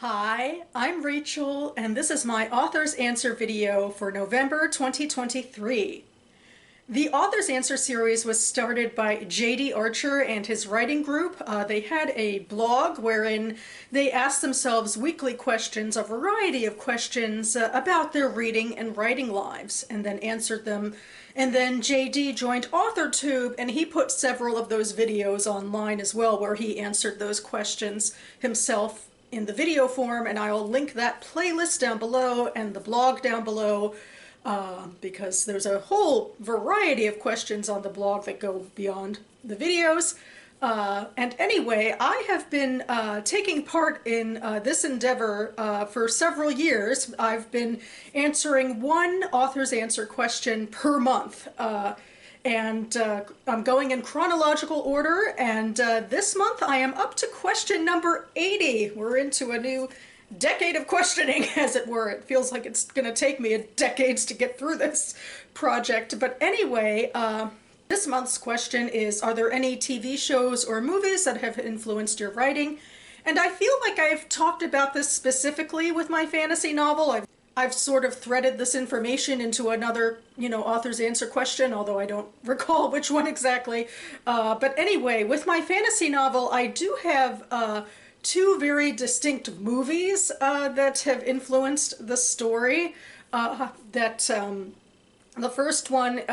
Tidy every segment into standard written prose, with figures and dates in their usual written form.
Hi, I'm Rachel, and this is my Author's Answer video for November 2023. The Author's Answer series was started by J.D. Archer and his writing group. They had a blog wherein they asked themselves weekly questions, a variety of questions about their reading and writing lives, and then answered them. And then J.D. joined AuthorTube, and he put several of those videos online as well, where he answered those questions himself in the video form, and I'll link that playlist down below and the blog down below because there's a whole variety of questions on the blog that go beyond the videos. And anyway, I have been taking part in this endeavor for several years. I've been answering one Author's Answer question per month. And I'm going in chronological order, and this month I am up to question number 80. We're into a new decade of questioning, as it were. It feels like it's going to take me decades to get through this project. But anyway, this month's question is, are there any TV shows or movies that have influenced your writing? And I feel like I've talked about this specifically with my fantasy novel. I've sort of threaded this information into another, Author's Answer question, although I don't recall which one exactly. But anyway, with my fantasy novel, I do have two very distinct movies that have influenced the story. The first one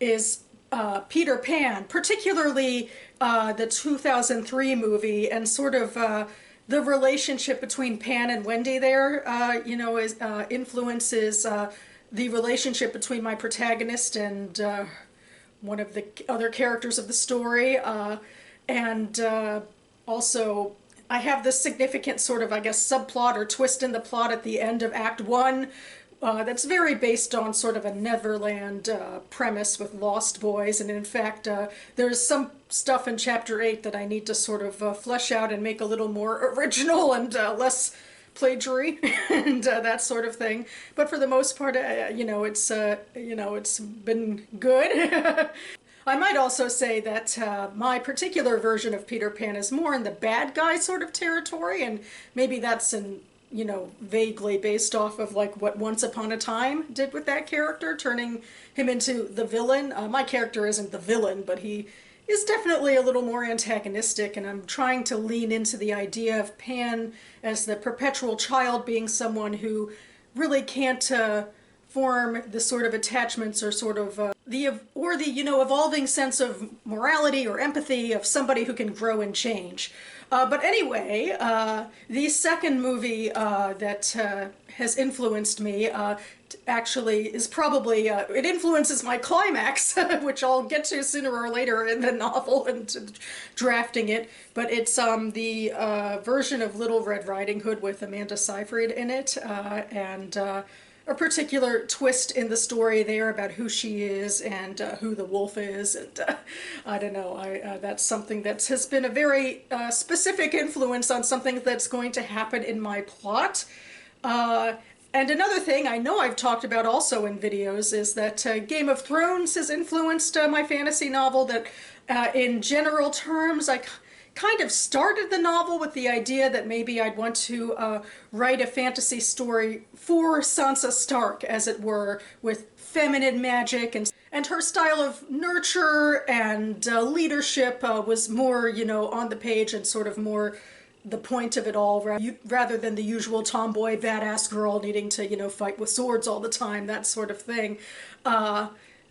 is Peter Pan, particularly the 2003 movie, and sort of the relationship between Pan and Wendy there, influences the relationship between my protagonist and one of the other characters of the story. And also, I have this significant sort of, subplot or twist in the plot at the end of Act 1 that's very based on sort of a Neverland premise with Lost Boys, and in fact there's some stuff in Chapter 8 that I need to sort of flesh out and make a little more original and less plagiary and that sort of thing. But for the most part, it's been good. I might also say that my particular version of Peter Pan is more in the bad guy sort of territory, and maybe that's vaguely based off of like what Once Upon a Time did with that character, turning him into the villain. My character isn't the villain, but he is definitely a little more antagonistic, and I'm trying to lean into the idea of Pan as the perpetual child being someone who really can't form the sort of attachments or sort of the evolving sense of morality or empathy of somebody who can grow and change. But anyway, the second movie that has influenced me actually is probably, it influences my climax, which I'll get to sooner or later in the novel and drafting it. But it's the version of Little Red Riding Hood with Amanda Seyfried in it, and a particular twist in the story there about who she is and who the wolf is, and I don't know, that's something that has been a very specific influence on something that's going to happen in my plot. And another thing I know I've talked about also in videos is that Game of Thrones has influenced my fantasy novel, that in general terms I kind of started the novel with the idea that maybe I'd want to write a fantasy story for Sansa Stark, as it were, with feminine magic, and her style of nurture and leadership was more, on the page and sort of more the point of it all, rather than the usual tomboy badass girl needing to, fight with swords all the time, that sort of thing.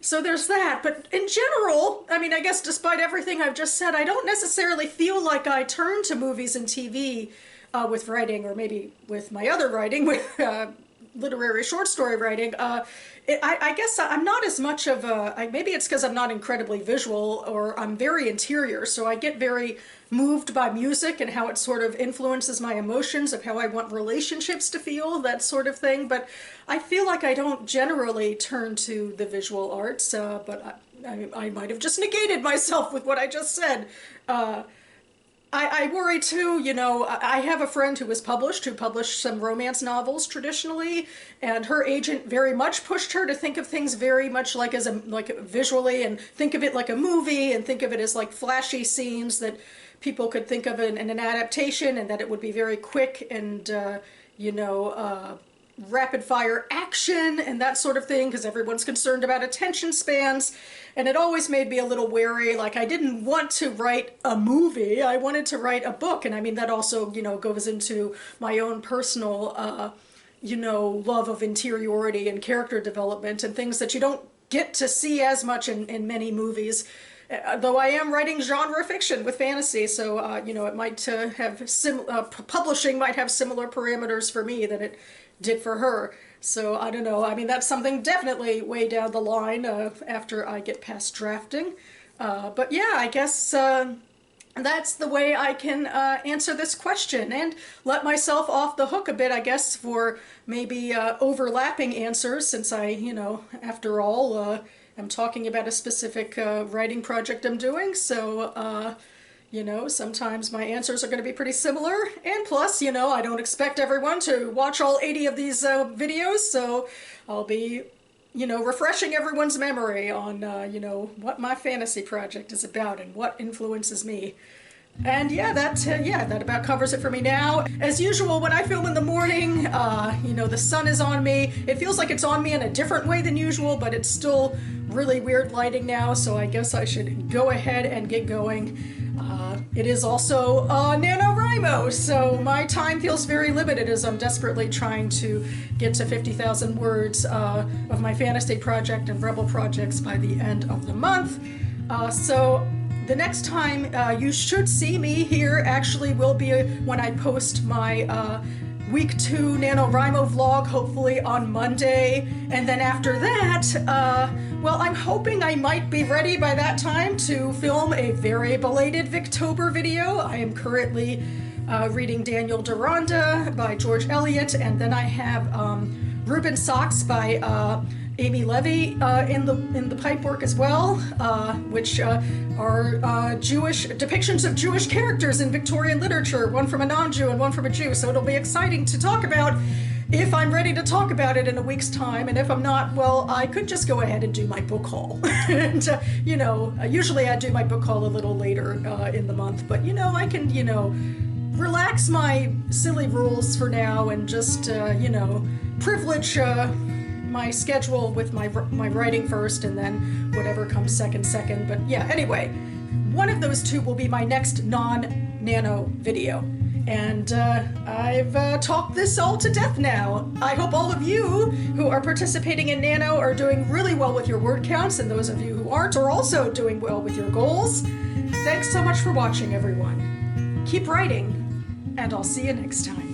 So there's that, but in general, I guess despite everything I've just said, I don't necessarily feel like I turn to movies and TV with writing, or maybe with my other writing, with literary short story writing. I guess I'm not as much of maybe it's because I'm not incredibly visual, or I'm very interior, so I get very moved by music and how it sort of influences my emotions of how I want relationships to feel, that sort of thing. But I feel like I don't generally turn to the visual arts, but I might have just negated myself with what I just said. I worry too, I have a friend who published some romance novels traditionally, and her agent very much pushed her to think of things very much like visually, and think of it like a movie, and think of it as like flashy scenes that people could think of in an adaptation, and that it would be very quick and, rapid fire action and that sort of thing, because everyone's concerned about attention spans. And it always made me a little wary. Like, I didn't want to write a movie, I wanted to write a book. And I mean, that also, goes into my own personal, love of interiority and character development and things that you don't get to see as much in many movies. Though I am writing genre fiction with fantasy, so, it might have publishing might have similar parameters for me that it did for her. So I don't know. I mean, that's something definitely way down the line after I get past drafting. But yeah, I guess that's the way I can answer this question and let myself off the hook a bit, I guess, for maybe overlapping answers, since I, after all, I'm talking about a specific writing project I'm doing. So, sometimes my answers are going to be pretty similar. And plus, I don't expect everyone to watch all 80 of these videos, so I'll be, refreshing everyone's memory on, what my fantasy project is about and what influences me. And yeah, that about covers it for me now. As usual, when I film in the morning, the sun is on me. It feels like it's on me in a different way than usual, but it's still really weird lighting now, so I guess I should go ahead and get going. It is also NaNoWriMo, so my time feels very limited as I'm desperately trying to get to 50,000 words of my fantasy project and Rebel projects by the end of the month. So the next time you should see me here actually will be when I post my week 2 NaNoWriMo vlog, hopefully on Monday. And then after that, I'm hoping I might be ready by that time to film a very belated Victober video. I am currently reading Daniel Deronda by George Eliot, and then I have Reuben Socks by Amy Levy in the pipework as well, which are Jewish depictions of Jewish characters in Victorian literature, one from a non-Jew and one from a Jew. So it'll be exciting to talk about if I'm ready to talk about it in a week's time. And if I'm not, well, I could just go ahead and do my book haul. And, usually I do my book haul a little later in the month, but, I can, relax my silly rules for now and just, privilege my schedule with my writing first, and then whatever comes second. But yeah, anyway, one of those two will be my next non-nano video. And I've talked this all to death now. I hope all of you who are participating in Nano are doing really well with your word counts, and those of you who aren't are also doing well with your goals. Thanks so much for watching, everyone. Keep writing, and I'll see you next time.